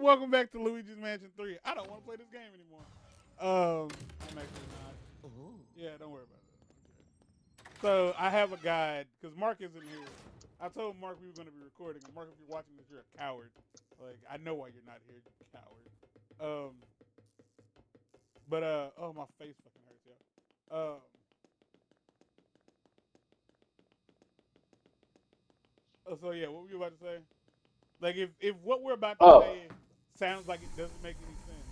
Welcome back to Luigi's Mansion 3. I don't want to play this game anymore. I'm actually not. Yeah, don't worry about it. Okay. So I have a guide because Mark isn't here. I told Mark we were going to be recording. And Mark, if you're watching this, you're a coward. Like, I know why you're not here, you coward. Oh, my face fucking hurts, y'all. So yeah, what were you about to say? Like, if what we're about to say sounds like it doesn't make any sense,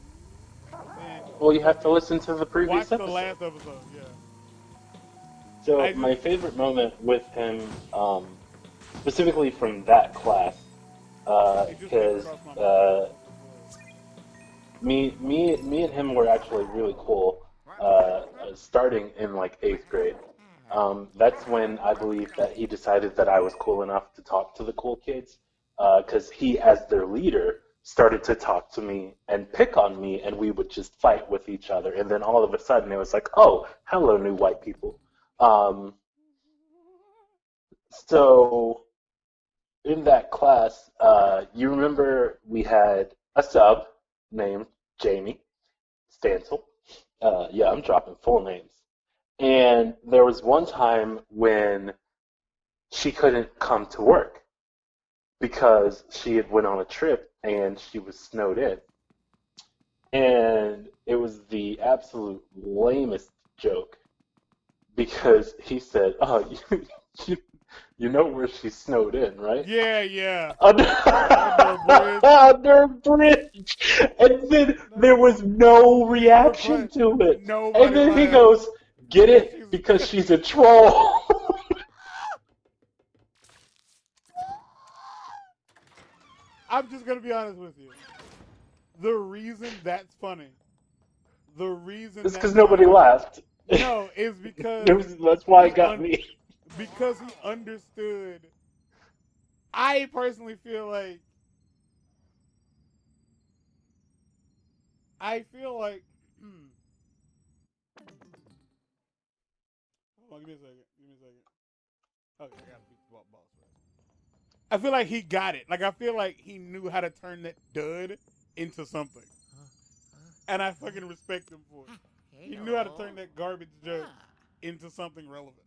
then well, you have to listen to the watch previous the episode. last episode. Yeah. So my favorite moment with him, specifically from that class, because me and him were actually really cool. Starting in like 8th grade, that's when I believe that he decided that I was cool enough to talk to the cool kids. Because he, as their leader, started to talk to me and pick on me, and we would just fight with each other. And then all of a sudden, it was like, "Oh, hello, new white people." Um, so in that class, you remember we had a sub named Jamie Stansel. Yeah, I'm dropping full names. And there was one time when she couldn't come to work because she had went on a trip and she was snowed in. And it was the absolute lamest joke because he said, "Oh, you, you know where she's snowed in, right?" Yeah. Under, under a bridge. And then there was no reaction to it. Nobody And then he laughed. goes, "Get it? Because she's a troll." I'm just gonna be honest with you. The reason that's funny, It's because nobody laughed. No, is because that's why it got me. Because he understood. I personally feel like hold on, give me a second. Okay, I gotta beat the boss first. I feel like he got it. Like, I feel like he knew how to turn that dud into something. And I fucking respect him for it. He knew how to turn that garbage joke into something relevant.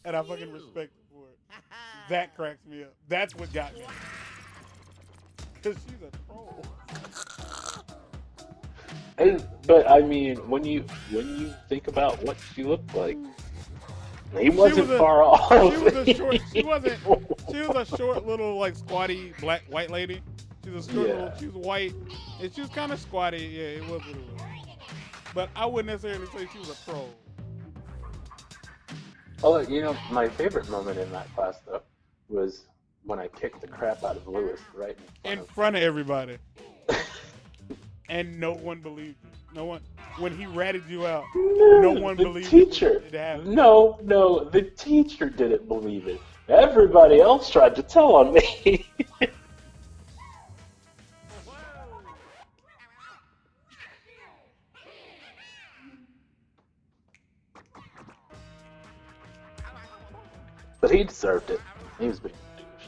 And I fucking respect him for it. That cracks me up. That's what got me. Because she's a troll. But I mean, when you think about what she looked like, he wasn't far off. She was a short little, like, squatty white lady. She was a short little, she was white, and she was kind of squatty. Yeah, it was what it was. But I wouldn't necessarily say she was a troll. Oh, you know, my favorite moment in that class, though, was when I kicked the crap out of Lewis right in front of everybody. And no one believed you. No one, when he ratted you out, no one believed teacher. It happened. No, the teacher didn't believe it. Everybody else tried to tell on me. But he deserved it. He was being a douche.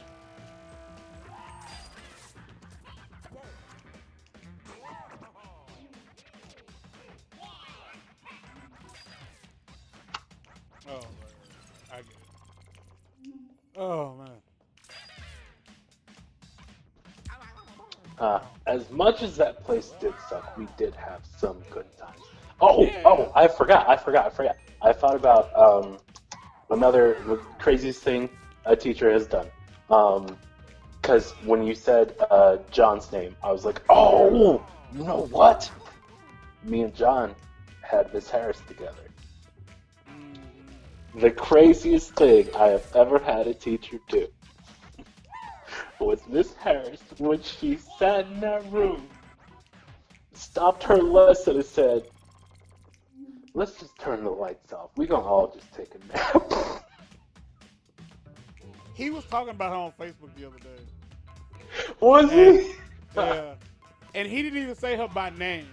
Oh, I get it. Oh, man. As much as that place did suck, we did have some good times. Oh, I forgot. I thought about another craziest thing a teacher has done. Because when you said John's name, I was like, oh, you know what? Me and John had Miss Harris together. The craziest thing I have ever had a teacher do was Miss Harris, when she sat in that room, stopped her lesson and said, "Let's just turn the lights off. We're going to all just take a nap." He was talking about her on Facebook the other day. Was he? Yeah. And he didn't even say her by name.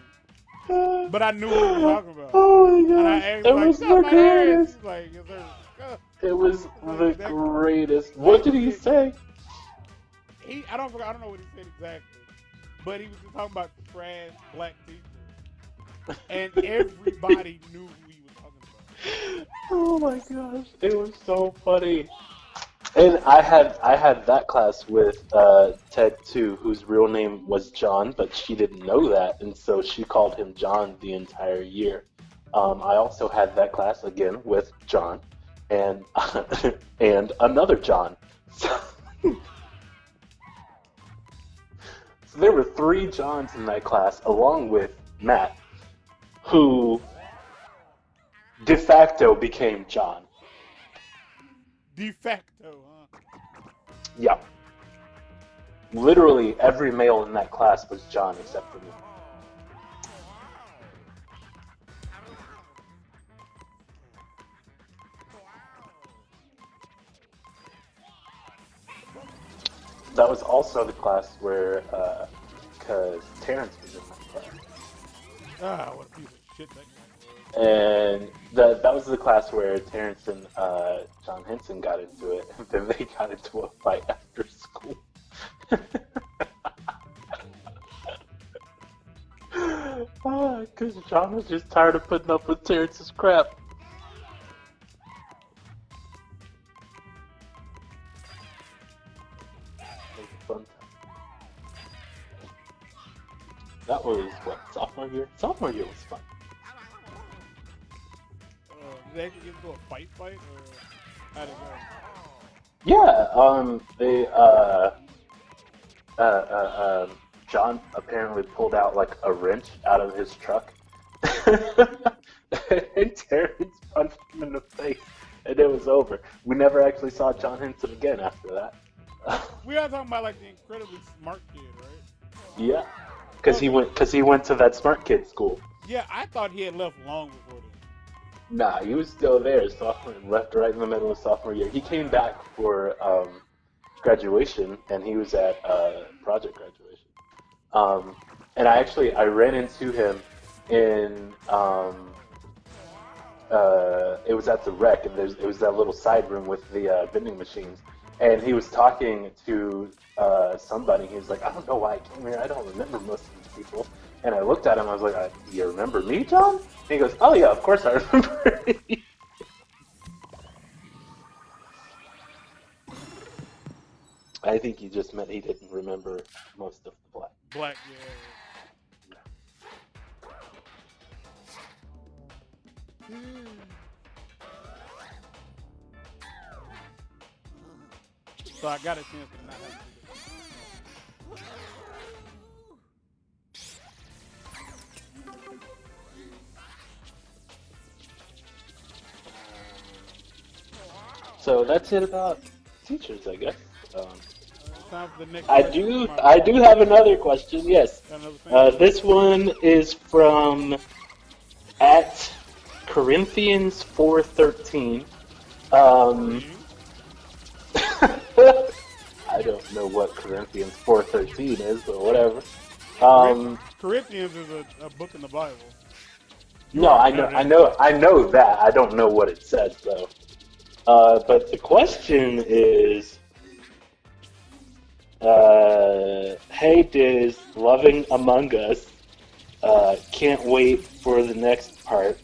But I knew what he was talking about. Oh my god. And I asked, it was the greatest. She's like, yes, sir. It was the greatest. What did he say? I don't know what he said exactly. but he was just talking about trash black teachers, and everybody knew who he was talking about. Oh my gosh, it was so funny. And I had that class with Ted too, whose real name was John, but she didn't know that, and so she called him John the entire year. I also had that class again with John, and and another John. So there were three Johns in that class, along with Matt, who de facto became John. De facto, huh? Yeah. Literally every male in that class was John except for me. That was also the class where, because Terrence was in that class. Ah, what a piece of shit that guy was. And that was the class where Terrence and John Henson got into it, and then they got into a fight after school. Because John was just tired of putting up with Terrence's crap. It was a fun time. That was, what, sophomore year? Sophomore year was fun. Did they actually get into a fight, or how'd it go? Yeah, John apparently pulled out like a wrench out of his truck, and Terrence punched him in the face, and it was over. We never actually saw John Henson again after that. We are talking about like the incredibly smart kid, right? Yeah, because he went to that smart kid school. Yeah, I thought he had left long before this. Nah, he was still there. Sophomore, left right in the middle of sophomore year. He came back for graduation, and he was at project graduation. And I ran into him in it was at the rec, and it was that little side room with the vending machines, and he was talking to somebody. He was like, I don't know why I came here. I don't remember most of these people. And I looked at him. I was like, you remember me, John? And he goes, oh yeah, of course I remember. I think he just meant he didn't remember most of the black. Black, yeah. So I got a chance to not have to do this. So that's it about teachers, I guess. Time for the next I question. do have another question. Yes, Got another thing? this one is from at Corinthians 4:13. I don't know what Corinthians 4:13 is, but whatever. Corinthians is a book in the Bible. No, I know that. I don't know what it says though. But the question is, hey Diz, loving Among Us. Can't wait for the next part.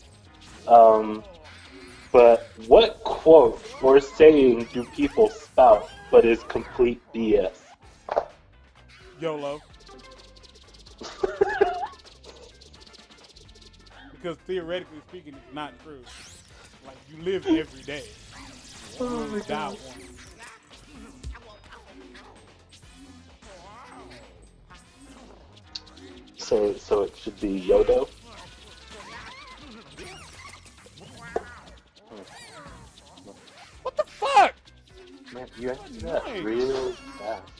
But what quote or saying do people spout but is complete BS? YOLO. Because theoretically speaking, it's not true. Like, you live every day. You only die once. So it should be Yodo. What the fuck? Man, you answered that real fast.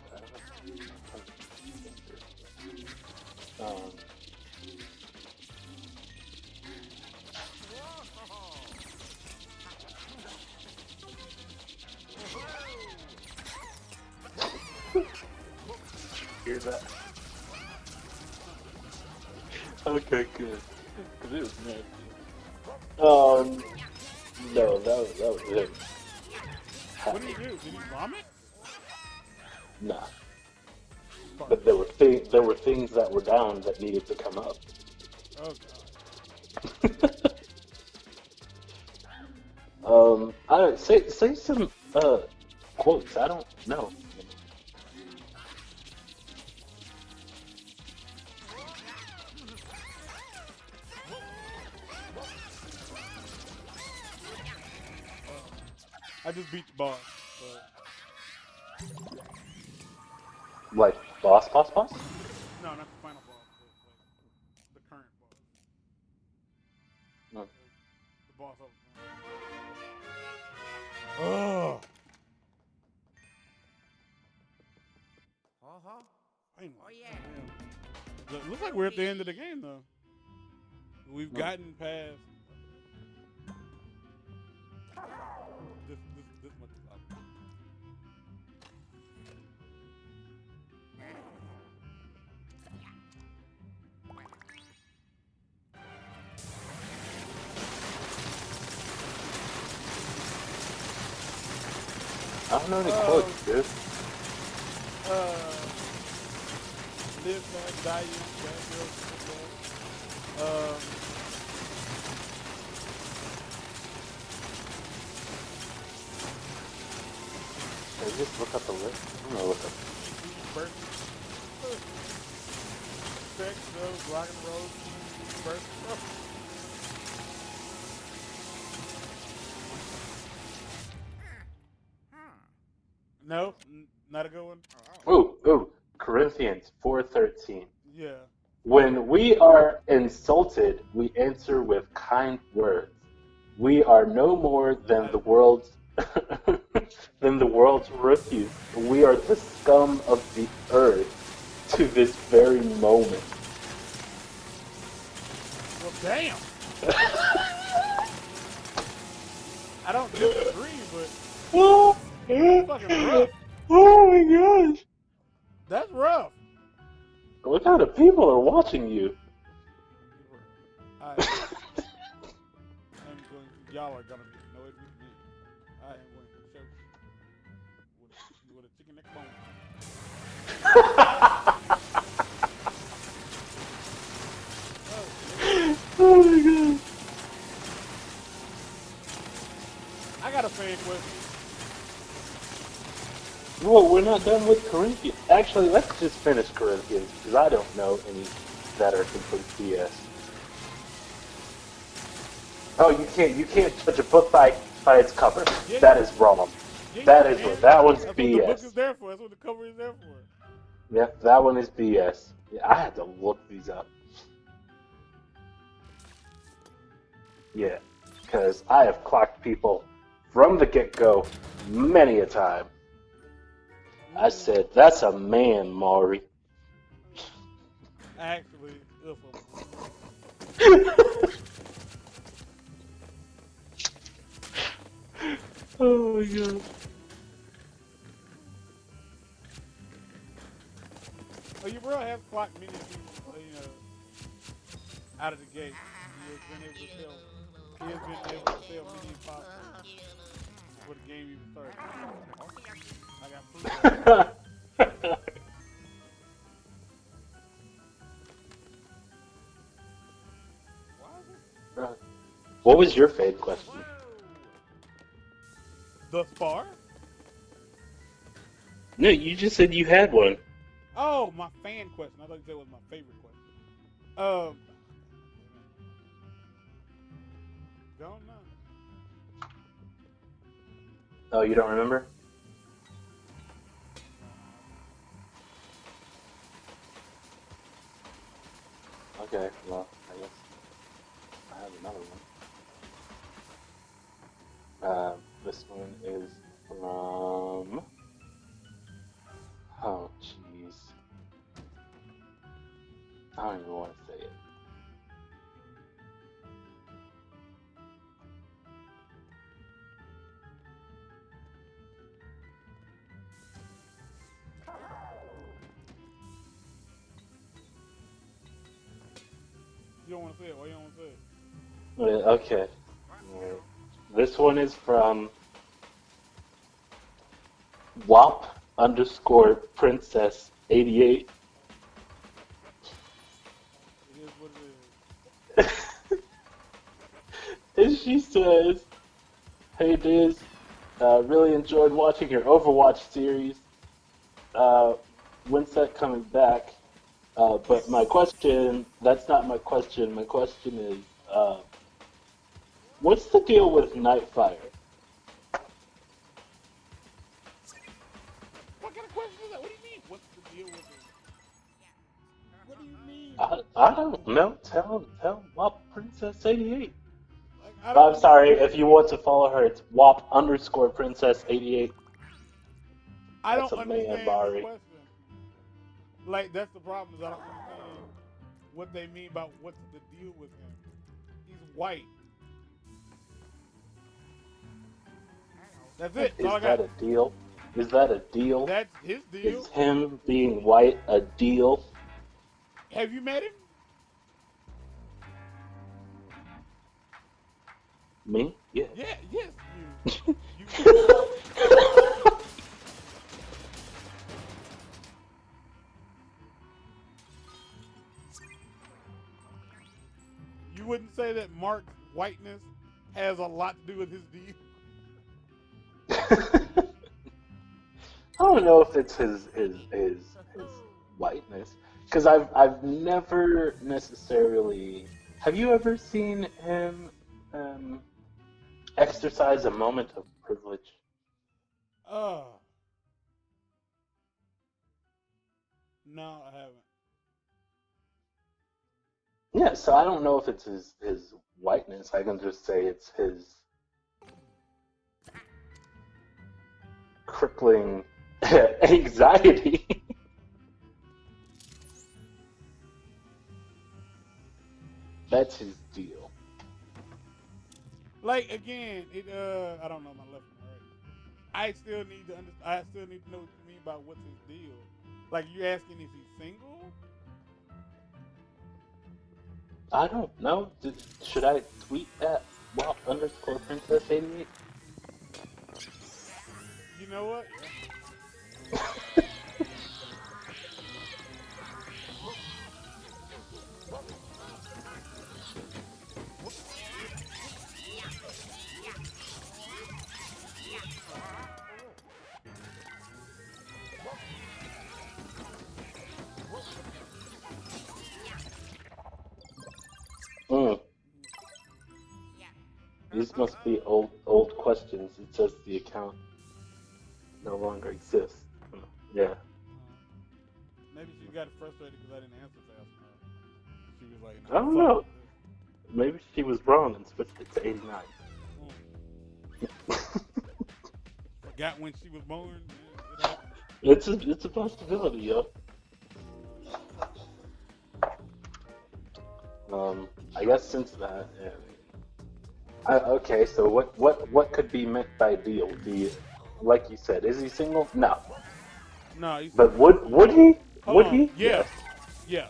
Hear that? Okay, good. Because it was nasty. No, that was him. What did he do? Did he vomit? Nah. part. but there were things that were down that needed to come up. Oh god. I say some quotes. I don't know. I just beat the boss. So. Like boss. No, not the final boss. Like the current boss. No. The boss of. Oh. Oh yeah. Looks like we're at the end of the game though. We've gotten past. This much is up. I don't know any quotes, dude. Live fast, die young, bad girls, Can I just look up the list? I'm gonna look up. birth, sex, drugs, rock and roll, birth. No, not a good one. Ooh, Corinthians 4:13. Yeah. When we are insulted, we answer with kind words. We are no more than the world's refuse. We are the scum of the earth to this very moment. Well, damn. I don't disagree, but that's fucking rough. Oh my gosh! That's rough. What kind of people are watching you? I'm going. Y'all are gonna be annoyed with me. I am going to show you with a chicken neck bone. Oh my god! I got a fan question. Well, we're not done with Corinthians. Actually, let's just finish Corinthians because I don't know any that are complete BS. Oh, you can't judge a book by its cover. Yeah, that is wrong. Yeah, That is wrong. That one's That's BS. what the book is there for. That's what the cover is there for. Yep, that one is BS. Yeah, I had to look these up. Yeah, because I have clocked people from the get-go many a time. I said, that's a man, Maury. Actually, oh my god. Oh, you bro have clocked many people, out of the gate. He has been able to sell many pops before the game even started. I got proof of it. What was your fave question? Thus far? No, you just said you had one. Oh, my fan question. I thought you said it was my favorite question. Don't know. Oh, you don't remember? Okay, well, I guess I have another one. This one is from... Oh, jeez. I don't even want to say it. You don't want to say it. Why you don't want to say it? Okay. Alright. This one is from WAP _Princess 88. It is what it is. And she says, "Hey Diz, really enjoyed watching your Overwatch series. Uh, when's that coming back? But my question, that's not my question. My question is, what's the deal with Nightfire? What kind of question is that? What do you mean? What's the deal with it? What do you mean? I don't know. Tell him, WAP Princess 88. Like, I don't I'm sorry, understand. if you want to follow her, it's WAP underscore Princess 88. I That's don't a man, understand the Bari. question. Like, that's the problem, is I don't understand what they mean about what's the deal with him. He's white. That's it. That's Is all I that got. a deal? Is that a deal? That's his deal. Is him being white a deal? Have you met him? Me? Yeah. Yeah, yes, you you wouldn't say that Mark's whiteness has a lot to do with his deal? I don't know if it's his whiteness, because I've never necessarily. Have you ever seen him exercise a moment of privilege? Uh, no, I haven't. Yeah, so I don't know if it's his whiteness. I can just say it's his crippling anxiety. That's his deal. Like again, I don't know my left and right. I still need to I still need to know what you mean by what's his deal. Like you asking if he's single? I don't know. Should I tweet at WAP underscore Princess 88? You know what? Yeah. Mm. These must be old questions. It says the account no longer exists. Yeah. Maybe she got frustrated because I didn't answer fast enough. She was like, I "Nah, don't fuck know. this." Maybe she was wrong and switched it to 89. Forgot when she was born. It happened. It's a possibility, yo. I guess since that, yeah. Okay, so what could be meant by deal? Like you said, is he single? No. No, he's But would he? hold Would on. he? Yeah, Yes. yeah.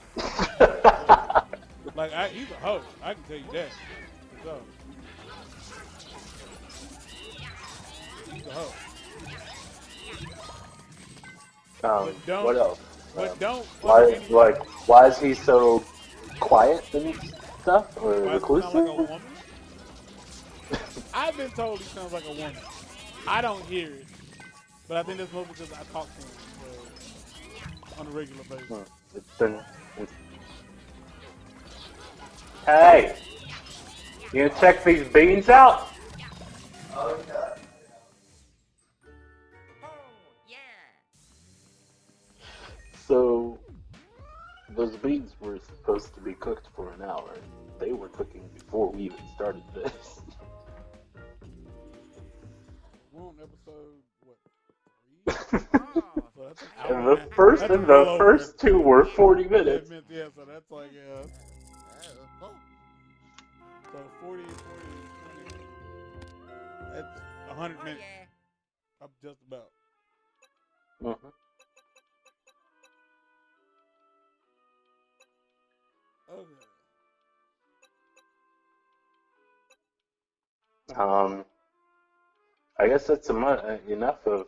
Like he's a host. I can tell you that. So he's a host. But What don't, else? but don't under Why any why is he so quiet and stuff or why does he sound like a reclusive? woman? I've been told he sounds like a woman. I don't hear it, but I think that's mostly because I talk to him on a regular basis. It's been. It's... Hey, you gonna check these beans out? So those beans were supposed to be cooked for an hour. They were cooking before we even started this. We're on episode what? 3? So that's an hour And and the a, first that's and well the over first two were 40 minutes. yeah, so that's like so 40, 20. That's 100 minutes. Up just about. Mm-hmm. Okay. I guess that's enough for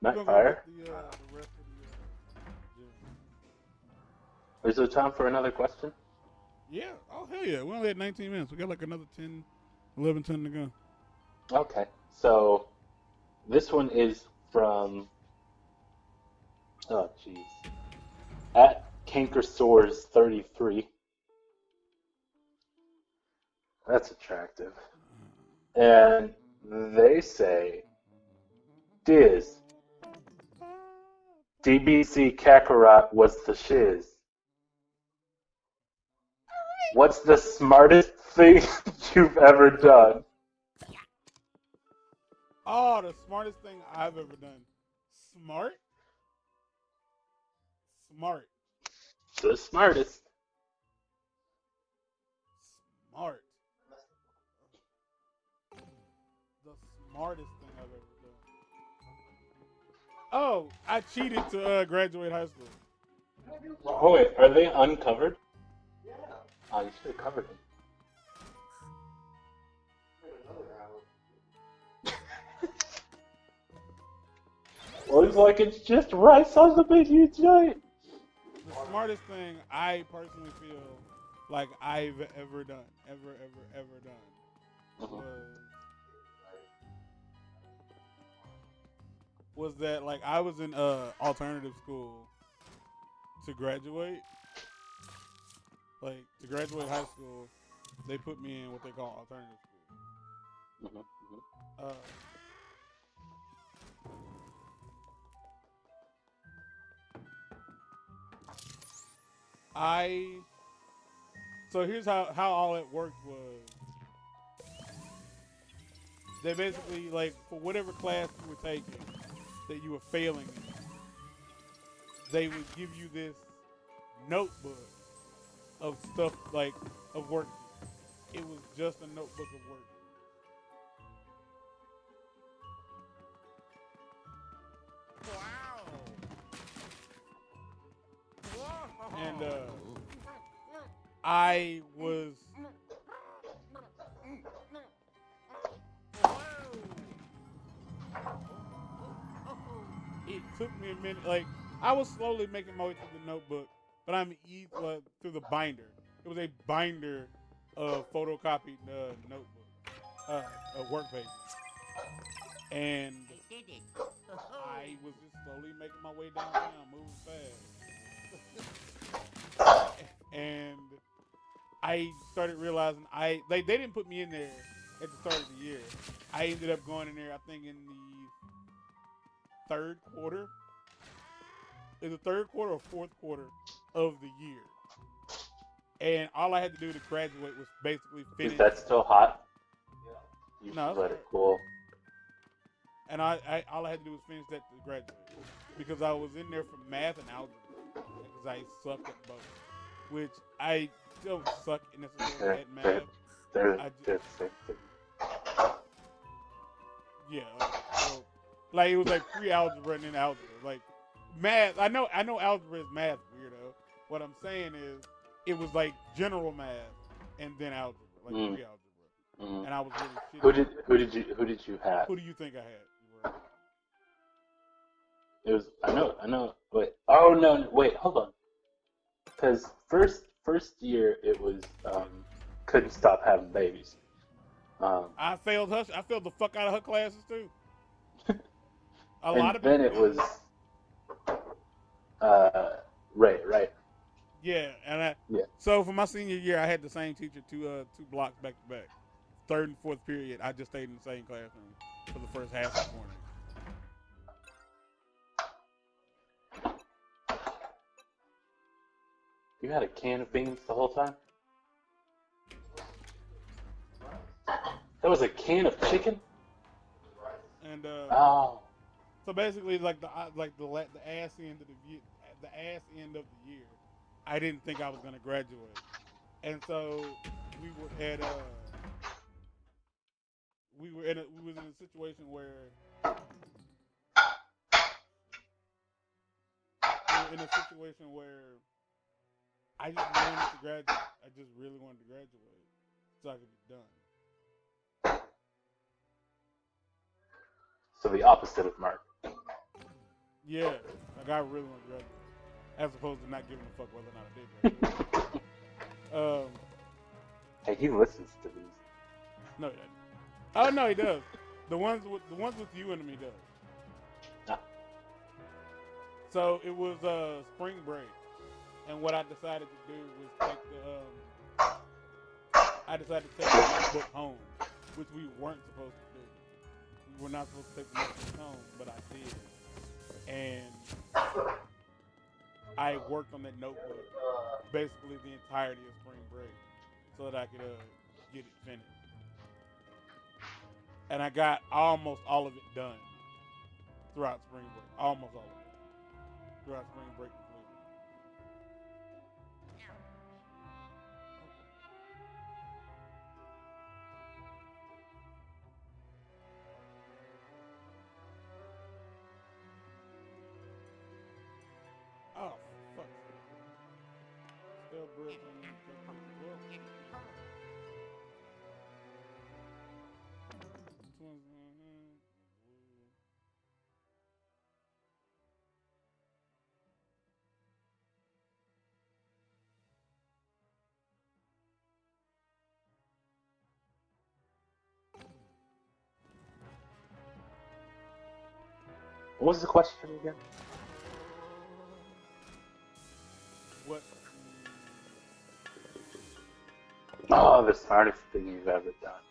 We're gonna go Nightfire. get the rest of the Is there time for another question? Yeah. Oh, hell yeah. We only had 19 minutes. We got like another 10, 11, 10 to go. Okay. So this one is from, oh jeez, at Cankersaurs33. That's attractive. And they say, Diz, DBC Kakarot was the shiz. What's the smartest thing you've ever done? Oh, the smartest thing I've ever done. Smart? Smart. The smartest. Smart. The smartest thing I've ever done. Oh, I cheated to graduate high school. Oh wait, are they uncovered? Yeah. Oh, you should have covered them. Looks like it's just rice on the menu tonight. The smartest thing I personally feel like I've ever done, ever done, was that like I was in alternative school to graduate. Like to graduate high school, they put me in what they call alternative school. So here's how all it worked was they basically like for whatever class you were taking that you were failing in, they would give you this notebook of stuff like of work. It was just a notebook of work. And I was it took me a minute. Like I was slowly making my way through the notebook, but I'm through the binder. It was a binder of photocopied notebook, work pages, and I was just slowly making my way downtown, moving fast, and I started realizing they didn't put me in there at the start of the year. I ended up going in there, I think, in the third quarter. In the third quarter or fourth quarter of the year. And all I had to do to graduate was basically finish. Is that still hot? You No, should let it cool. And I all I had to do was finish that to graduate. Because I was in there for math and algebra. Because I sucked at both. Which I don't suck necessarily at math. They're the same thing. Yeah. Like it was like pre-algebra and then algebra. Like math, I know algebra is math, weirdo. What I'm saying is it was like general math and then algebra, like pre-algebra. And I was really shitty. Who did you have? Who do you think I had? It was I know. Wait. Oh no, wait, hold on. Because first year it was couldn't stop having babies. I failed her. I failed the fuck out of her classes too. A and lot of then it was right. Yeah, and so for my senior year, I had the same teacher two blocks back to back. Third and fourth period, I just stayed in the same classroom for the first half of the morning. You had a can of beans the whole time? That was a can of chicken? And so basically, like the ass end of the year, I didn't think I was gonna graduate, and so we were at we was in a situation where I just wanted to graduate. I just really wanted to graduate so I could be done. So the opposite of Mark. Yeah, like I really want to graduate. as opposed to not giving a fuck whether or not I did that. Hey, he listens to these. No, he doesn't. Oh no, he does. The ones with you in them, he does. Ah. So it was spring break, and what I decided to do was take the notebook home, which we weren't supposed to do. We were not supposed to take the notebook home, but I did, and I worked on that notebook basically the entirety of spring break so that I could get it finished. And I got almost all of it done throughout spring break. Almost all of it. Throughout spring break completely. Oh, fuck. Still bread on them. What was the question again? What? Oh, the smartest thing you've ever done.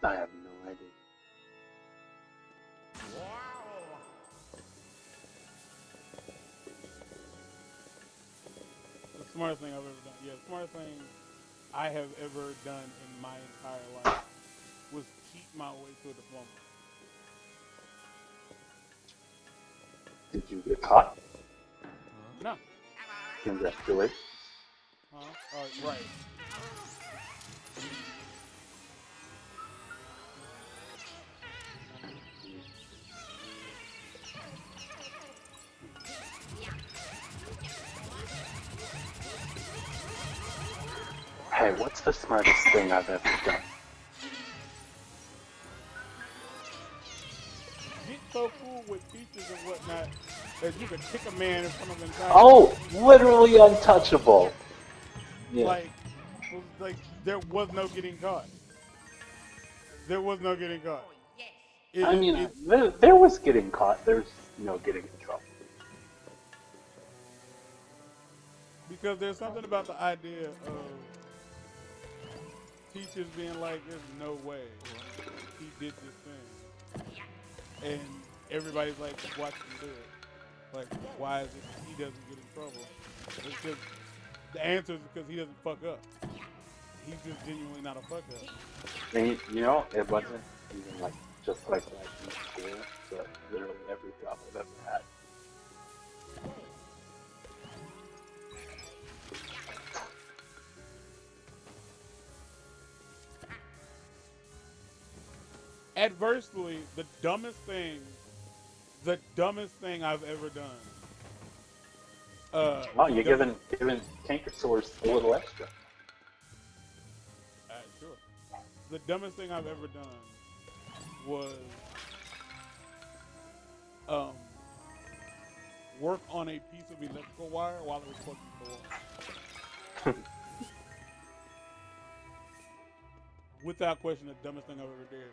I have no idea. The smartest thing I've ever done. Yeah, the smartest thing I have ever done in my entire life was cheat my way to a diploma. Did you get caught? No. Congratulations. Huh? Oh, right. Hey, what's the smartest thing I've ever done? Get so cool with teachers and whatnot that you could kick a man in front of an entire Oh, literally untouchable. Yeah. like there was no getting caught. There was no getting caught. I mean, there was getting caught. There's no getting in trouble. Because there's something about the idea of teachers being like, there's no way he did this thing. And everybody's like, watch him do it. Like, why is it he doesn't get in trouble? It's because the answer is because he doesn't fuck up. He's just genuinely not a fuck up. And you know, it wasn't even like just like that in school. So literally every job I've ever had. Adversely, the dumbest thing I've ever done. Wow, you're giving canker sores a little extra. Sure. The dumbest thing I've ever done was work on a piece of electrical wire while it was plugged into the wall. Without question, the dumbest thing I've ever did.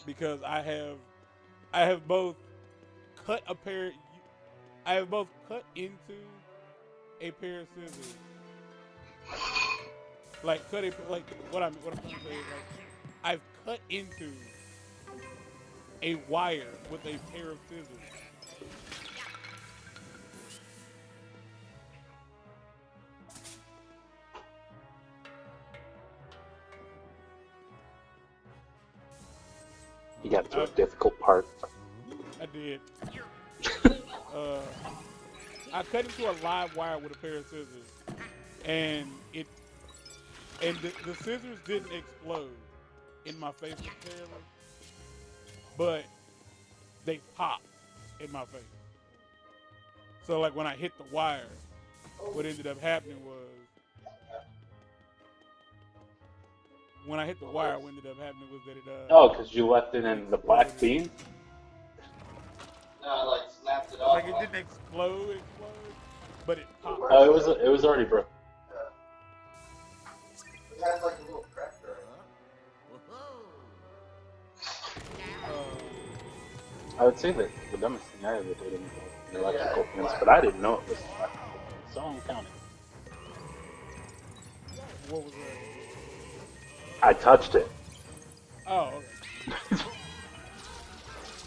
Because I have both cut into a pair of scissors. What I'm trying to say is I've cut into a wire with a pair of scissors. You got to a difficult part. I did. I cut into a live wire with a pair of scissors, and the scissors didn't explode in my face necessarily, but they popped in my face. So like when I hit the wire, what ended up happening was that it Oh, because you left it in the black bean? No, I like snapped it off. like it didn't explode, but it popped. It was already broken. It has like a little crack there. I would say that the dumbest thing I ever did in electrical things, but I didn't know it was electrical things, so I'm counting. What was that? I touched it. Oh, okay.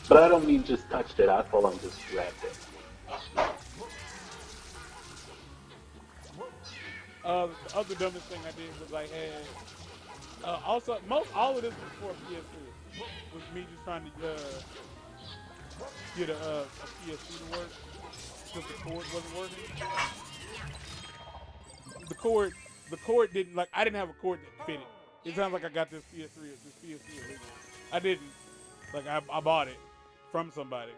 But I don't mean just touched it, I full on just grabbed it. The other dumbest thing I did was I had also all of this before PS3 was me just trying to get a PS3 to work because the cord wasn't working. The cord didn't I didn't have a cord that fitted. It sounds like I got this PS3 illegal. I didn't. Like I bought it from somebody.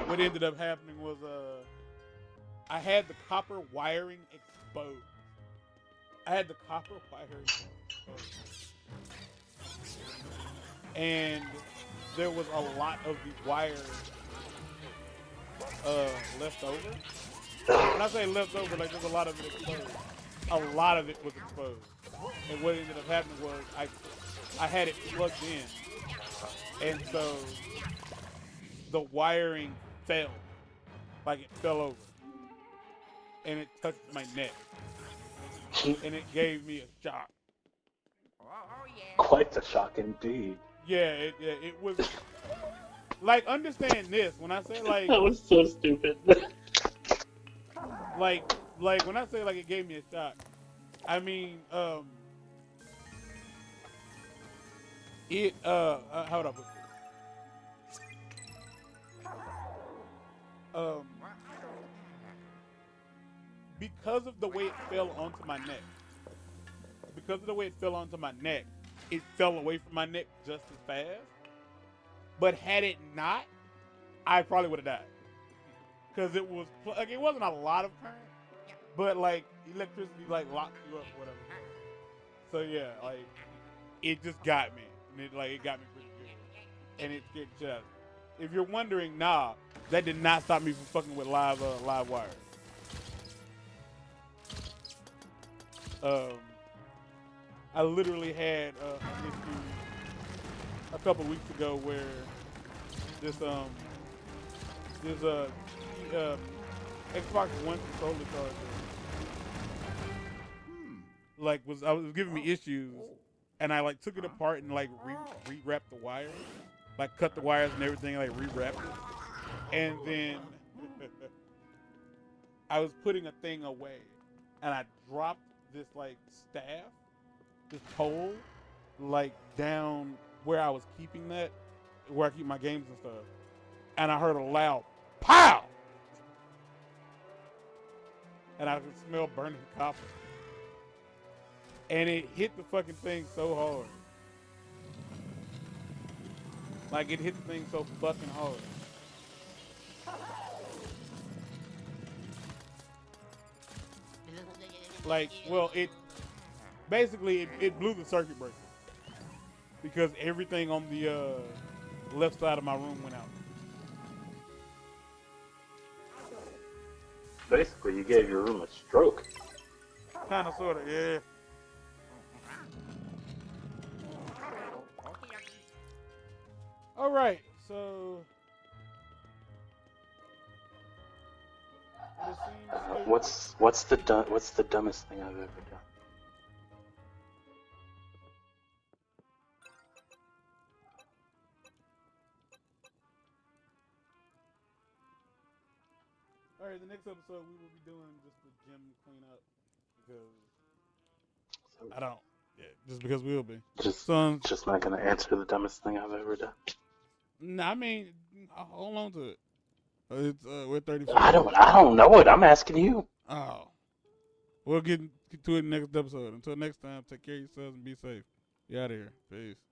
What ended up happening was I had the copper wiring exposed. And there was a lot of the wires left over. When I say left over, like there's a lot of it exposed. A lot of it was exposed. And what ended up happening was I had it plugged in. And so the wiring fell. Like it fell over. And it touched my neck. And it gave me a shock. Quite the shock indeed. Yeah, it was like understand this when I say like That was so stupid. like when I say like it gave me a shock, I mean how would I put this? Because of the way it fell onto my neck. It fell away from my neck just as fast. But had it not, I probably would have died. Because it was like it wasn't a lot of current, but like electricity like locks you up or whatever. So yeah, like it just got me, and it got me pretty good, and it scared the shit out of me. If you're wondering, nah, that did not stop me from fucking with live wires. I literally had an issue a couple weeks ago where this Xbox One controller charger I was giving me issues, and I like took it apart and like re-wrapped the wires, like cut the wires and everything, like re-wrapped it, and then I was putting a thing away, and I dropped this like staff, this pole, like down where I was keeping that, where I keep my games and stuff, and I heard a loud pow, and I could smell burning copper, and it hit the fucking thing so hard, like it hit the thing so fucking hard. Like, well, it basically blew the circuit breaker because everything on the left side of my room went out. Basically, you gave your room a stroke. Kind of, sort of, yeah. All right, so What's the dumbest thing I've ever done? all right, the next episode we will be doing just the gym cleanup because I don't. Yeah, just because we'll be. Just not gonna answer the dumbest thing I've ever done. Nah, I mean, hold on to it. It's we're 34. I don't know it. I'm asking you. Oh, we'll get to it in the next episode. Until next time, take care of yourselves and be safe. Be out of here. Peace.